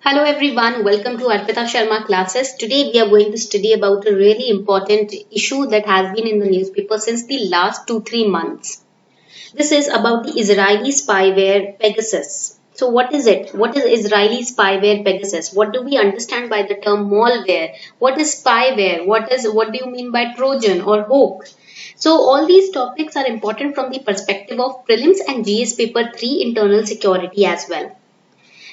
Hello everyone, welcome to Arpita Sharma classes. Today we are going to study about a really important issue that has been in the newspaper since the last 2-3 months. This is about the Israeli spyware Pegasus. So what is it? What is Israeli spyware Pegasus? What do we understand by the term malware? What is spyware? What do you mean by Trojan or hoax? So all these topics are important from the perspective of prelims and GS paper 3 internal security as well.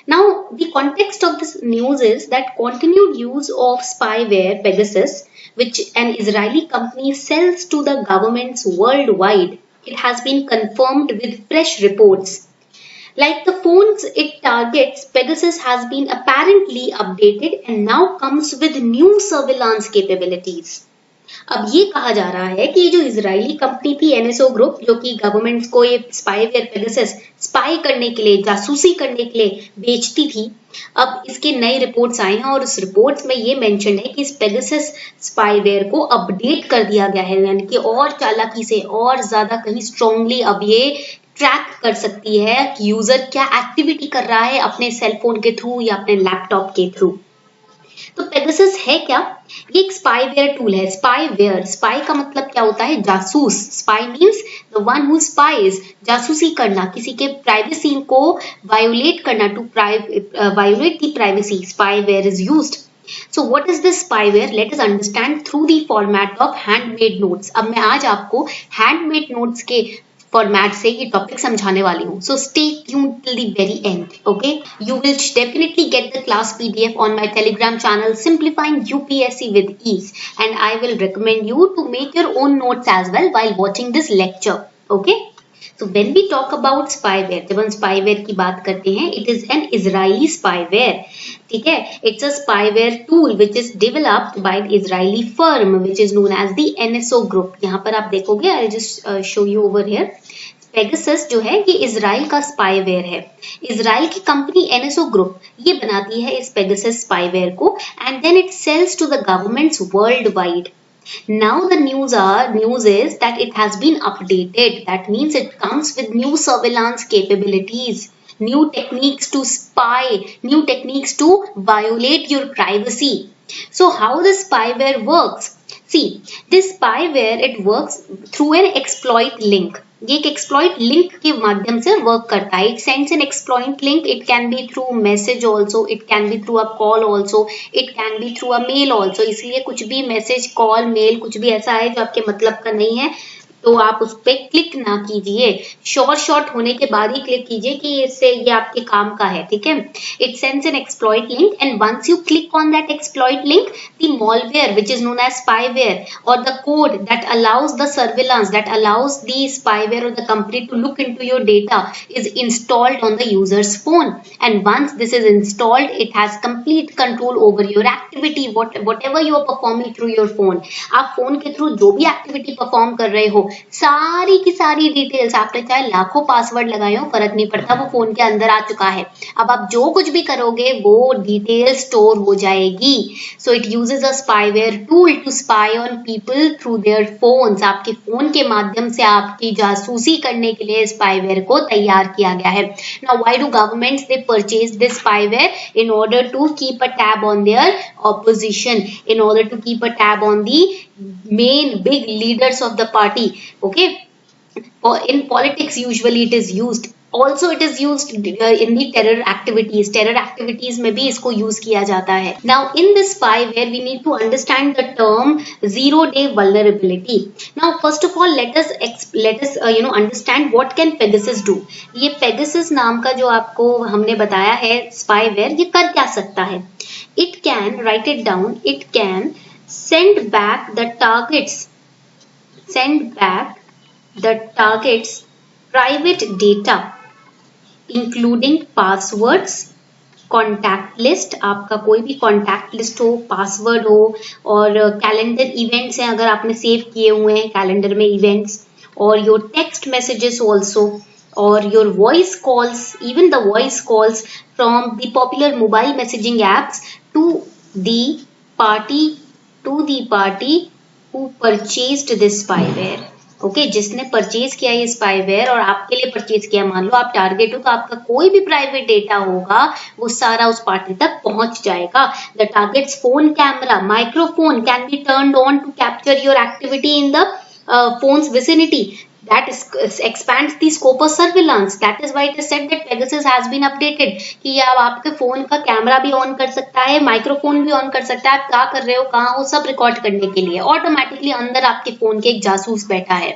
Now, the context of this news is that continued use of spyware Pegasus, which an Israeli company sells to the governments worldwide, it has been confirmed with fresh reports. Like the phones it targets, Pegasus has been apparently updated and now comes with new surveillance capabilities. अब ये कहा जा रहा है कि जो Israeli company थी NSO group जो कि गवर्नमेंट्स को ये स्पाईवेयर पेगासस स्पाई करने के लिए जासूसी करने के लिए बेचती थी, अब इसके नए रिपोर्ट्स आए हैं और उस रिपोर्ट्स में ये मेंशन है कि इस पेगासस स्पाईवेयर को अपडेट कर दिया गया है, यानी कि और चालाकी से और ज्यादा कहीं स्ट्रांगली अब ये ट्रैक कर सकती है कि यूजर क्या एक्टिविटी कर रहा है अपने सेल फोन के थ्रू या अपने लैपटॉप के थ्रू। तो पेगासस है क्या? ये एक स्पाईवेयर टूल है। स्पाईवेयर, स्पाई का मतलब क्या होता है? जासूस। Spy means the one who spies, जासूसी करना, किसी के प्राइवेसी को वायोलेट करना, to violate the privacy. Spyware is used. So what is this spyware? Let us understand through the format of handmade notes. अब मैं आज आपको handmade notes के फॉर्मेट से ये टॉपिक समझाने वाली हूँ. So stay tuned till the very end. Okay? You will definitely get the class PDF on my Telegram channel Simplifying UPSC with Ease, and I will recommend you to make your own notes as well while watching this lecture. Okay? So when we talk about spyware, जब हम spyware की बात करते हैं, it is an Israeli spyware. ठीक है? It's a spyware tool which is developed by an Israeli firm which is known as the NSO Group. यहाँ पर आप देखोगे, I'll just show you over here. Pegasus जो है ये इजराइल का स्पाईवेयर है. इजराइल की कंपनी एनएसओ ग्रुप ये बनाती है इस पेगासस स्पाईवेयर को and then it sells to the governments world wide. Now the news is that it has been updated. That means it comes with new surveillance capabilities, new techniques to spy, new techniques to violate your privacy. So how the spyware works? See, this spyware it works through an exploit link. ये एक exploit link के माध्यम से work करता है. It sends an exploit link. It can be through message also, it can be through a call also, it can be through a mail also. इसलिए कुछ भी मैसेज, कॉल, मेल कुछ भी ऐसा है जो आपके मतलब का नहीं है तो आप उस पर क्लिक ना कीजिए. शॉर्ट होने के बाद ही क्लिक कीजिए कि इससे ये आपके काम का है. ठीक है? It sends an exploit link and once you click on that exploit link, the malware which is known as spyware or the code that allows the surveillance, that allows the spyware or the company to look into your data is installed on the user's phone. And once this is installed, it has complete control over your activity, whatever you are performing through your phone. आप phone के through जो भी activity perform कर रहे हो, सारी की सारी डिटेल्स, आपने चाहे लाखों पासवर्ड लगाए हो, फर्क नहीं पड़ता, वो फोन के अंदर आ चुका है. अब आप जो कुछ भी करोगे वो डिटेल स्टोर हो जाएगी. So it uses a spyware tool to spy on people through their phones. आपके फोन के माध्यम से आपकी जासूसी करने के लिए स्पाईवेयर को तैयार किया गया है. Now why do governments they purchase this spyware? In order to keep a tab on their opposition, in order to keep a tab on the main big leaders of the party. Okay, or in politics usually it is used. Also it is used in the terror activities में भी इसको use किया जाता है. Now in this spyware we need to understand the term zero day vulnerability. Now first of all let us understand what can Pegasus do. ये Pegasus नाम का जो आपको हमने बताया है spyware, ये कर क्या सकता है? It can, write it down, it can send back the target's private data including passwords, contact list, आपका कोई भी कॉन्टैक्ट लिस्ट हो, पासवर्ड हो, और कैलेंडर इवेंट्स हैं अगर आपने सेव किए हुए हैं कैलेंडर में इवेंट्स, और योर टेक्स्ट मैसेजेस ऑल्सो, और your voice calls, even the voice calls from the popular mobile messaging apps to the party who purchased this spyware. Okay जिसने परचेज किया ये स्पाईवेयर और आपके लिए परचेज किया, मान लो आप टारगेट हो तो आपका कोई भी प्राइवेट डेटा होगा वो सारा उस पार्टी तक पहुंच जाएगा. The target's phone camera microphone can be turned on to capture your activity in the phone's vicinity. That expands the scope of surveillance. That is why it is said that Pegasus has been updated कि अब आपके phone का camera भी on कर सकता है, microphone भी on कर सकता है, आप क्या कर रहे हो कहाँ हो सब रिकॉर्ड करने के लिए ऑटोमेटिकली अंदर आपके फोन के एक जासूस बैठा है.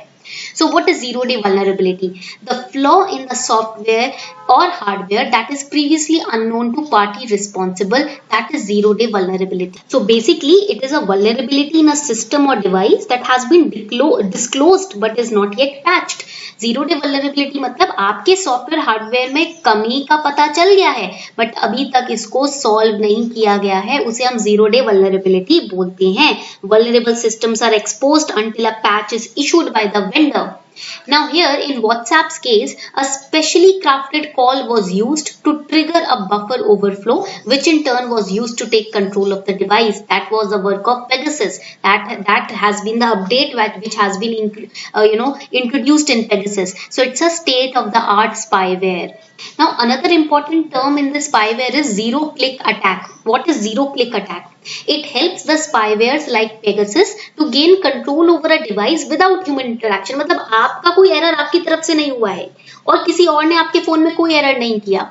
So what is zero day vulnerability? The flaw in the software or hardware that is previously unknown to party responsible, that is zero day vulnerability. So basically it is a vulnerability in a system or device that has been disclosed but is not yet patched. Zero day vulnerability मतलब आपके software hardware में कमी का पता चल गया है but अभी तक इसको सॉल्व नहीं किया गया है, उसे हम जीरो डे वल्नरेबिलिटी बोलते हैं. Vulnerable systems are exposed until a patch is issued by the vendor. Now here in WhatsApp's case, a specially crafted call was used to trigger a buffer overflow, which in turn was used to take control of the device. That was the work of Pegasus. That has been the update which has been introduced in Pegasus. So it's a state of the art spyware. Now another important term in the spyware is zero click attack. What is zero click attack? It helps the spywares like Pegasus to gain control over a device without human interaction. मतलब आपका कोई error आपकी तरफ से नहीं हुआ है और किसी और ने आपके फोन में कोई एरर नहीं किया,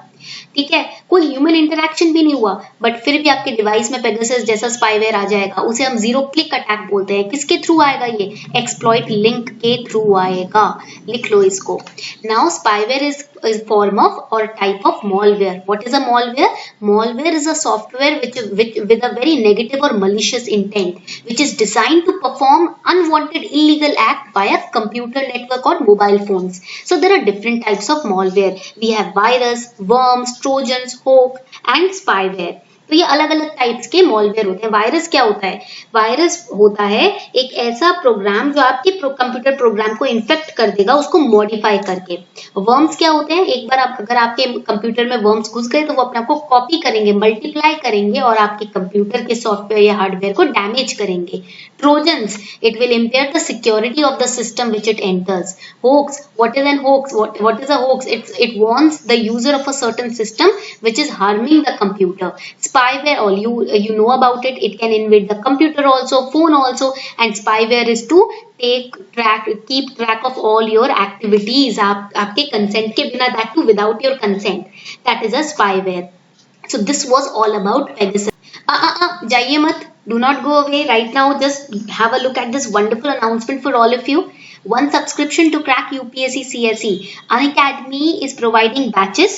ठीक है, कोई ह्यूमन इंटरैक्शन भी नहीं हुआ बट फिर भी आपके डिवाइस में पेगासस जैसा स्पाईवेयर आ जाएगा, उसे हम जीरो क्लिक अटैक बोलते हैं. किसके थ्रू आएगा ये? एक्सप्लॉइट लिंक के थ्रू आएगा. लिख लो इसको. Now spyware is form of or type of malware. What is a malware? Malware is a software which with a very negative or malicious intent, which is designed to perform unwanted illegal act via computer network or mobile phones. So there are different types of malware. We have virus, worms, trojans, hoax and spyware. तो ये अलग अलग types के malware होते हैं. Virus क्या होता है? वायरस होता है एक ऐसा प्रोग्राम जो आपके कंप्यूटर प्रोग्राम को इन्फेक्ट कर देगा उसको मॉडिफाई करके. वर्म्स क्या होते हैं? एक बार अगर आपके कंप्यूटर में वर्म्स घुस गए तो वो अपने आप को कॉपी करेंगे, मल्टीप्लाई करेंगे और आपके कंप्यूटर के सॉफ्टवेयर या हार्डवेयर को डैमेज करेंगे. Trojans, it will impair the security of the system which it enters. Hoax, what is an hoax? What is a hoax? It warns the user of a certain system which is harming the computer. Spyware, all you know about it. It can invade the computer also, phone also, and spyware is to keep track of all your activities. आपके consent के बिना, that too without your consent. That is a spyware. So this was all about Pegasus. जाइए मत. Do not go away right now. Just have a look at this wonderful announcement for all of you. One subscription to crack UPSC CSE. Unacademy is providing batches.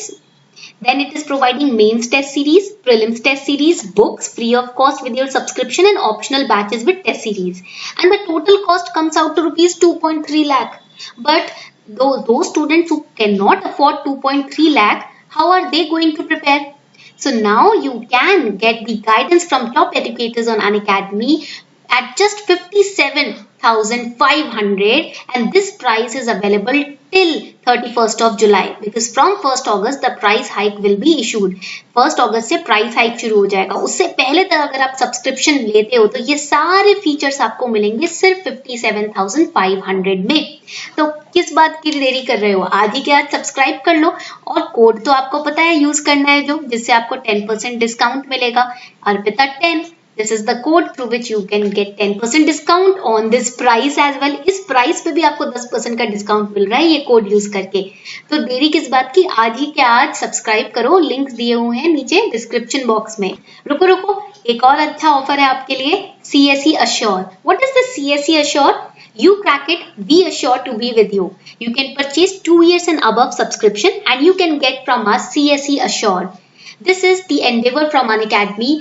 Then it is providing mains test series, prelims test series, books free of cost with your subscription and optional batches with test series. And the total cost comes out to rupees 2.3 lakh. But those students who cannot afford 2.3 lakh, how are they going to prepare? So now you can get the guidance from top educators on Unacademy at just 57,500 and this price is available till 31st of July because from 1st August the price hike will be issued. 1st August से price hike शुरू हो जाएगा. उससे पहले तक अगर आप subscription लेते हो तो ये सारे फीचर्स आपको मिलेंगे सिर्फ 57,500 में. तो किस बात की देरी कर रहे हो? आज ही के आज सब्सक्राइब कर लो और कोड तो आपको पता है यूज करना है जो, जिससे आपको 10% डिस्काउंट मिलेगा. Arpita 10. This is the code through which you can get 10% discount on this price as well. इस प्राइस पे भी आपको 10% का डिस्काउंट मिल रहा है ये कोड यूज करके. तो देरी किस बात की? आज ही के आज सब्सक्राइब करो. लिंक्स दिए हुए हैं नीचे डिस्क्रिप्शन बॉक्स में. रुको, एक और अच्छा ऑफर है आपके लिए. CSE Assure. What is the CSE Assure? You crack it, be assured to be with you. You can purchase 2 years and above subscription and you can get from us CSE Assure. This is the endeavor from Unacademy.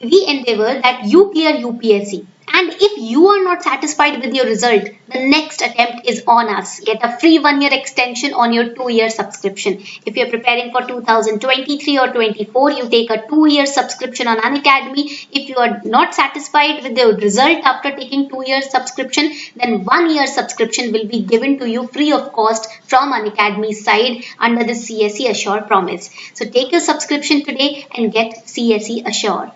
We endeavor that you clear UPSC. And if you are not satisfied with your result, the next attempt is on us. Get a free 1-year extension on your 2-year subscription. If you are preparing for 2023 or 24, you take a 2-year subscription on Unacademy. If you are not satisfied with the result after taking 2-year subscription, then 1-year subscription will be given to you free of cost from Unacademy's side under the CSE Assure promise. So take your subscription today and get CSE Assure.